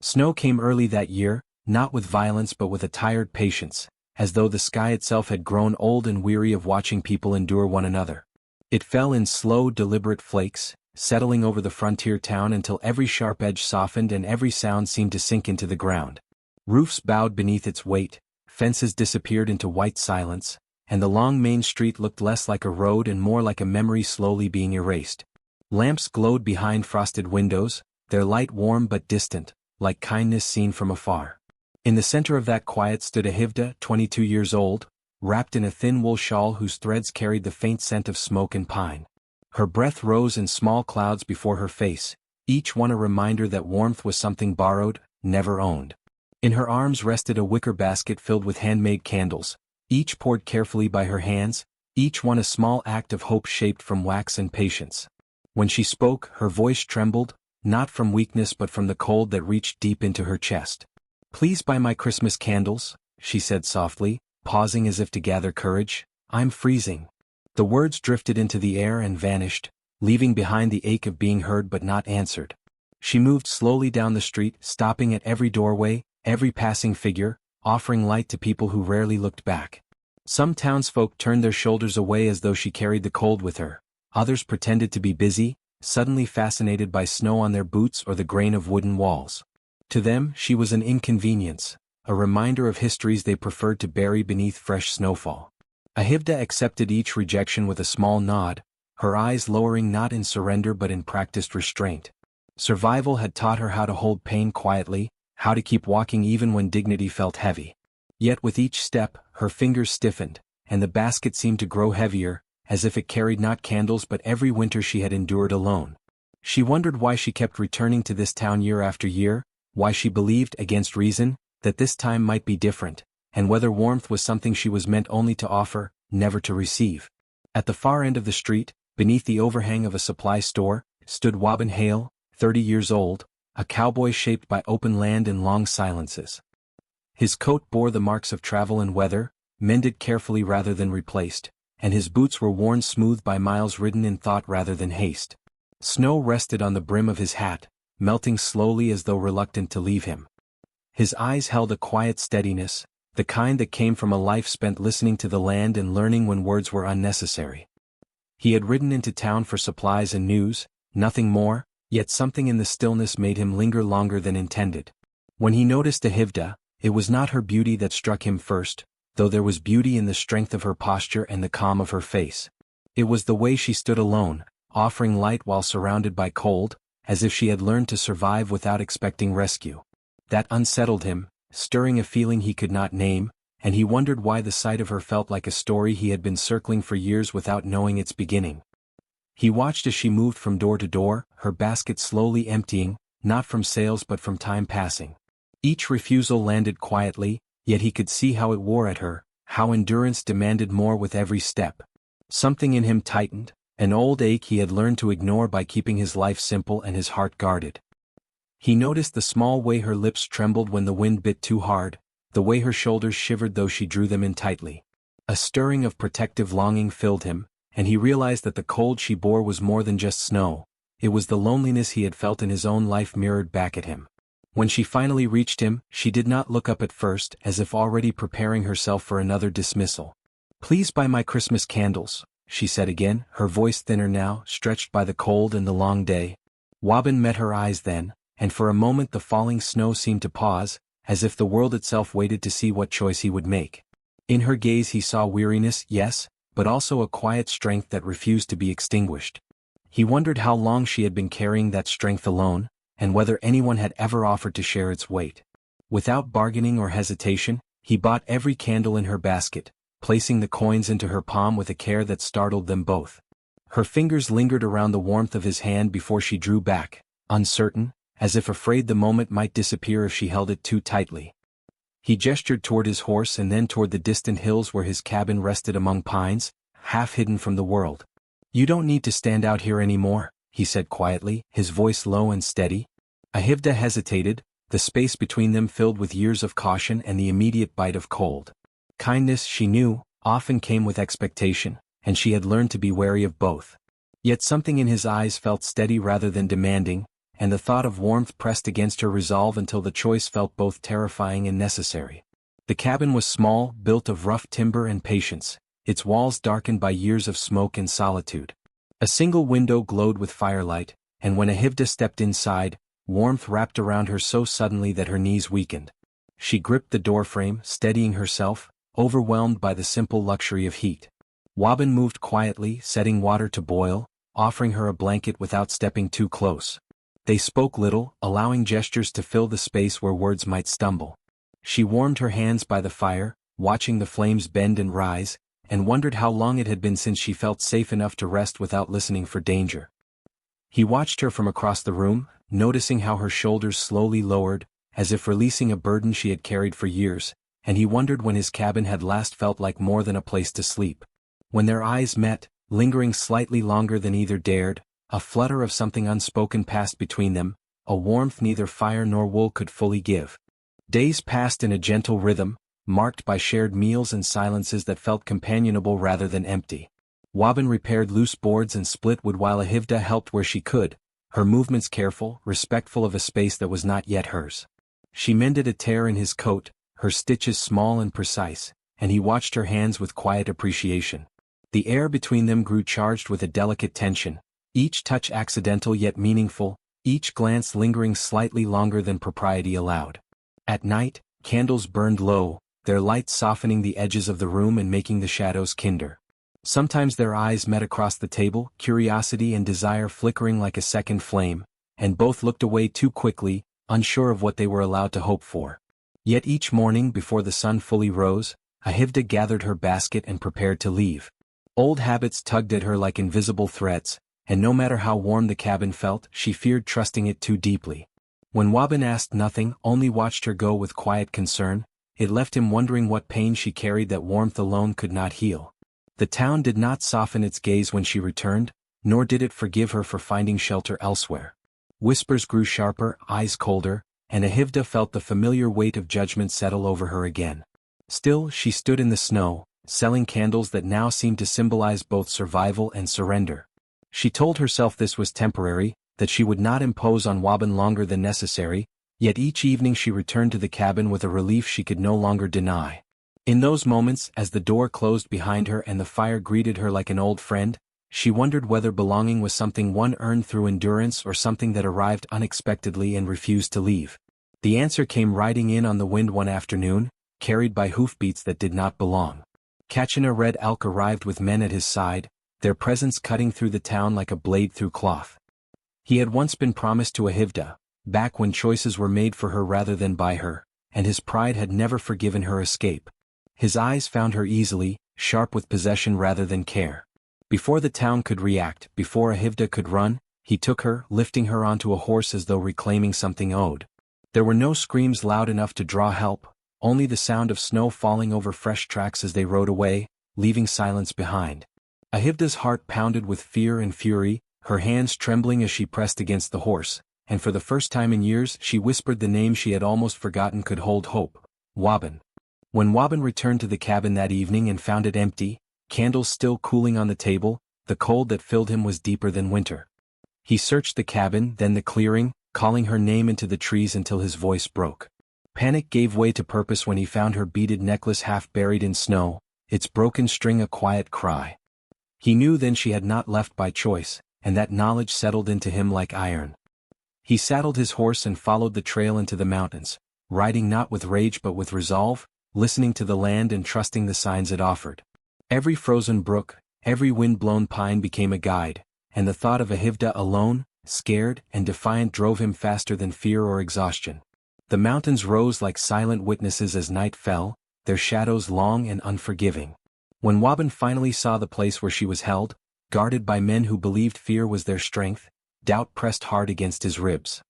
Snow came early that year, not with violence but with a tired patience, as though the sky itself had grown old and weary of watching people endure one another. It fell in slow, deliberate flakes, settling over the frontier town until every sharp edge softened and every sound seemed to sink into the ground. Roofs bowed beneath its weight, fences disappeared into white silence, and the long main street looked less like a road and more like a memory slowly being erased. Lamps glowed behind frosted windows, their light warm but distant, like kindness seen from afar. In the center of that quiet stood a Hivda, 22 years old, wrapped in a thin wool shawl whose threads carried the faint scent of smoke and pine. Her breath rose in small clouds before her face, each one a reminder that warmth was something borrowed, never owned. In her arms rested a wicker basket filled with handmade candles, each poured carefully by her hands, each one a small act of hope shaped from wax and patience. When she spoke, her voice trembled, not from weakness but from the cold that reached deep into her chest. "Please buy my Christmas candles," she said softly, pausing as if to gather courage. "I'm freezing." The words drifted into the air and vanished, leaving behind the ache of being heard but not answered. She moved slowly down the street, stopping at every doorway, every passing figure, offering light to people who rarely looked back. Some townsfolk turned their shoulders away as though she carried the cold with her. Others pretended to be busy, suddenly fascinated by snow on their boots or the grain of wooden walls. To them, she was an inconvenience, a reminder of histories they preferred to bury beneath fresh snowfall. Ahivda accepted each rejection with a small nod, her eyes lowering not in surrender but in practiced restraint. Survival had taught her how to hold pain quietly, how to keep walking even when dignity felt heavy. Yet with each step, her fingers stiffened, and the basket seemed to grow heavier, as if it carried not candles but every winter she had endured alone. She wondered why she kept returning to this town year after year, why she believed, against reason, that this time might be different, and whether warmth was something she was meant only to offer, never to receive. At the far end of the street, beneath the overhang of a supply store, stood Wabin Hale, 30 years old, a cowboy shaped by open land and long silences. His coat bore the marks of travel and weather, mended carefully rather than replaced, and his boots were worn smooth by miles ridden in thought rather than haste. Snow rested on the brim of his hat, melting slowly as though reluctant to leave him. His eyes held a quiet steadiness, the kind that came from a life spent listening to the land and learning when words were unnecessary. He had ridden into town for supplies and news, nothing more, yet something in the stillness made him linger longer than intended. When he noticed Ahivda, it was not her beauty that struck him first, though there was beauty in the strength of her posture and the calm of her face. It was the way she stood alone, offering light while surrounded by cold, as if she had learned to survive without expecting rescue. That unsettled him, stirring a feeling he could not name, and he wondered why the sight of her felt like a story he had been circling for years without knowing its beginning. He watched as she moved from door to door, her basket slowly emptying, not from sales but from time passing. Each refusal landed quietly, yet he could see how it wore at her, how endurance demanded more with every step. Something in him tightened, an old ache he had learned to ignore by keeping his life simple and his heart guarded. He noticed the small way her lips trembled when the wind bit too hard, the way her shoulders shivered though she drew them in tightly. A stirring of protective longing filled him, and he realized that the cold she bore was more than just snow, it was the loneliness he had felt in his own life mirrored back at him. When she finally reached him, she did not look up at first, as if already preparing herself for another dismissal. "Please buy my Christmas candles," she said again, her voice thinner now, stretched by the cold and the long day. Wabin met her eyes then, and for a moment the falling snow seemed to pause, as if the world itself waited to see what choice he would make. In her gaze he saw weariness, yes, but also a quiet strength that refused to be extinguished. He wondered how long she had been carrying that strength alone, and whether anyone had ever offered to share its weight. Without bargaining or hesitation, he bought every candle in her basket, placing the coins into her palm with a care that startled them both. Her fingers lingered around the warmth of his hand before she drew back, uncertain, as if afraid the moment might disappear if she held it too tightly. He gestured toward his horse and then toward the distant hills where his cabin rested among pines, half hidden from the world. "You don't need to stand out here anymore," he said quietly, his voice low and steady. Ahivda hesitated, the space between them filled with years of caution and the immediate bite of cold. Kindness, she knew, often came with expectation, and she had learned to be wary of both. Yet something in his eyes felt steady rather than demanding, and the thought of warmth pressed against her resolve until the choice felt both terrifying and necessary. The cabin was small, built of rough timber and patience, its walls darkened by years of smoke and solitude. A single window glowed with firelight, and when Ahivda stepped inside, warmth wrapped around her so suddenly that her knees weakened. She gripped the doorframe, steadying herself, overwhelmed by the simple luxury of heat. Wabin moved quietly, setting water to boil, offering her a blanket without stepping too close. They spoke little, allowing gestures to fill the space where words might stumble. She warmed her hands by the fire, watching the flames bend and rise, and wondered how long it had been since she felt safe enough to rest without listening for danger. He watched her from across the room, noticing how her shoulders slowly lowered, as if releasing a burden she had carried for years, and he wondered when his cabin had last felt like more than a place to sleep. When their eyes met, lingering slightly longer than either dared, a flutter of something unspoken passed between them, a warmth neither fire nor wool could fully give. Days passed in a gentle rhythm, marked by shared meals and silences that felt companionable rather than empty. Wabin repaired loose boards and split wood while Ahivda helped where she could, her movements careful, respectful of a space that was not yet hers. She mended a tear in his coat, her stitches small and precise, and he watched her hands with quiet appreciation. The air between them grew charged with a delicate tension, each touch accidental yet meaningful, each glance lingering slightly longer than propriety allowed. At night, candles burned low, their light softening the edges of the room and making the shadows kinder. Sometimes their eyes met across the table, curiosity and desire flickering like a second flame, and both looked away too quickly, unsure of what they were allowed to hope for. Yet each morning before the sun fully rose, Ahivda gathered her basket and prepared to leave. Old habits tugged at her like invisible threads, and no matter how warm the cabin felt, she feared trusting it too deeply. When Wabin asked nothing, only watched her go with quiet concern, it left him wondering what pain she carried that warmth alone could not heal. The town did not soften its gaze when she returned, nor did it forgive her for finding shelter elsewhere. Whispers grew sharper, eyes colder, and Ahivda felt the familiar weight of judgment settle over her again. Still, she stood in the snow, selling candles that now seemed to symbolize both survival and surrender. She told herself this was temporary, that she would not impose on Wabin longer than necessary, yet each evening she returned to the cabin with a relief she could no longer deny. In those moments, as the door closed behind her and the fire greeted her like an old friend, she wondered whether belonging was something one earned through endurance or something that arrived unexpectedly and refused to leave. The answer came riding in on the wind one afternoon, carried by hoofbeats that did not belong. Kachina Red Elk arrived with men at his side, their presence cutting through the town like a blade through cloth. He had once been promised to Ahivda, back when choices were made for her rather than by her, and his pride had never forgiven her escape. His eyes found her easily, sharp with possession rather than care. Before the town could react, before Ahivda could run, he took her, lifting her onto a horse as though reclaiming something owed. There were no screams loud enough to draw help, only the sound of snow falling over fresh tracks as they rode away, leaving silence behind. Ahivda's heart pounded with fear and fury, her hands trembling as she pressed against the horse, and for the first time in years she whispered the name she had almost forgotten could hold hope: Wabin. When Wabin returned to the cabin that evening and found it empty, candles still cooling on the table, the cold that filled him was deeper than winter. He searched the cabin, then the clearing, calling her name into the trees until his voice broke. Panic gave way to purpose when he found her beaded necklace half buried in snow, its broken string a quiet cry. He knew then she had not left by choice, and that knowledge settled into him like iron. He saddled his horse and followed the trail into the mountains, riding not with rage but with resolve, listening to the land and trusting the signs it offered. Every frozen brook, every wind-blown pine became a guide, and the thought of Ahivda alone, scared and defiant drove him faster than fear or exhaustion. The mountains rose like silent witnesses as night fell, their shadows long and unforgiving. When Wabin finally saw the place where she was held, guarded by men who believed fear was their strength, doubt pressed hard against his ribs.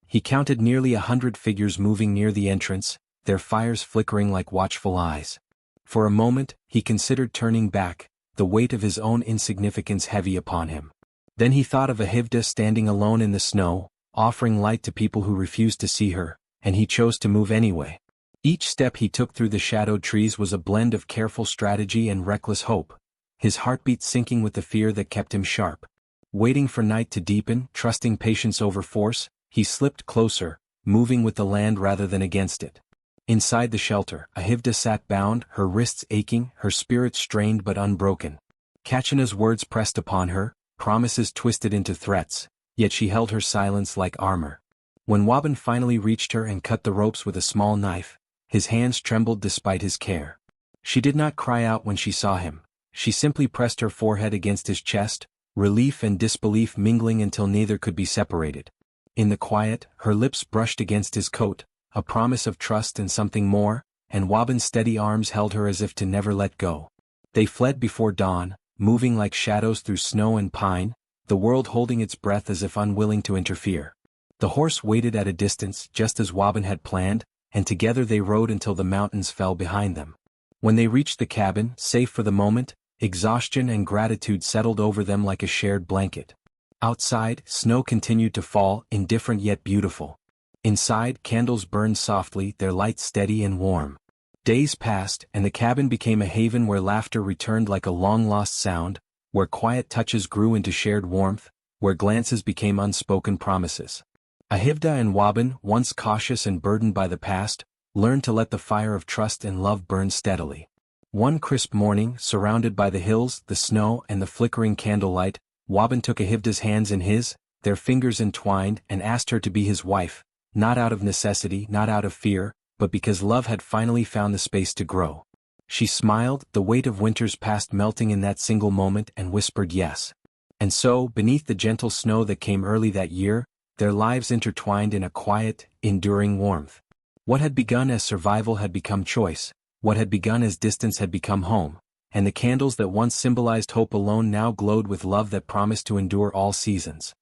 He counted nearly 100 figures moving near the entrance, their fires flickering like watchful eyes. For a moment, he considered turning back, the weight of his own insignificance heavy upon him. Then he thought of Ahivda standing alone in the snow, offering light to people who refused to see her, and he chose to move anyway. Each step he took through the shadowed trees was a blend of careful strategy and reckless hope, his heartbeat sinking with the fear that kept him sharp. Waiting for night to deepen, trusting patience over force, He slipped closer, moving with the land rather than against it. Inside the shelter, Ahivda sat bound, her wrists aching, her spirit strained but unbroken. Kachana's words pressed upon her, promises twisted into threats, yet she held her silence like armor. When Waban finally reached her and cut the ropes with a small knife, his hands trembled despite his care. She did not cry out when she saw him. She simply pressed her forehead against his chest, relief and disbelief mingling until neither could be separated. In the quiet, her lips brushed against his coat, a promise of trust and something more, and Waban's steady arms held her as if to never let go. They fled before dawn, moving like shadows through snow and pine, the world holding its breath as if unwilling to interfere. The horse waited at a distance just as Waban had planned, and together they rode until the mountains fell behind them. When they reached the cabin, safe for the moment, exhaustion and gratitude settled over them like a shared blanket. Outside, snow continued to fall, indifferent yet beautiful. Inside, candles burned softly, their light steady and warm. Days passed, and the cabin became a haven where laughter returned like a long-lost sound, where quiet touches grew into shared warmth, where glances became unspoken promises. Ahivda and Waban, once cautious and burdened by the past, learned to let the fire of trust and love burn steadily. One crisp morning, surrounded by the hills, the snow, and the flickering candlelight, Waban took Ahivda's hands in his, their fingers entwined, and asked her to be his wife, not out of necessity, not out of fear, but because love had finally found the space to grow. She smiled, the weight of winter's past melting in that single moment, and whispered yes. And so, beneath the gentle snow that came early that year, their lives intertwined in a quiet, enduring warmth. What had begun as survival had become choice, what had begun as distance had become home, and the candles that once symbolized hope alone now glowed with love that promised to endure all seasons.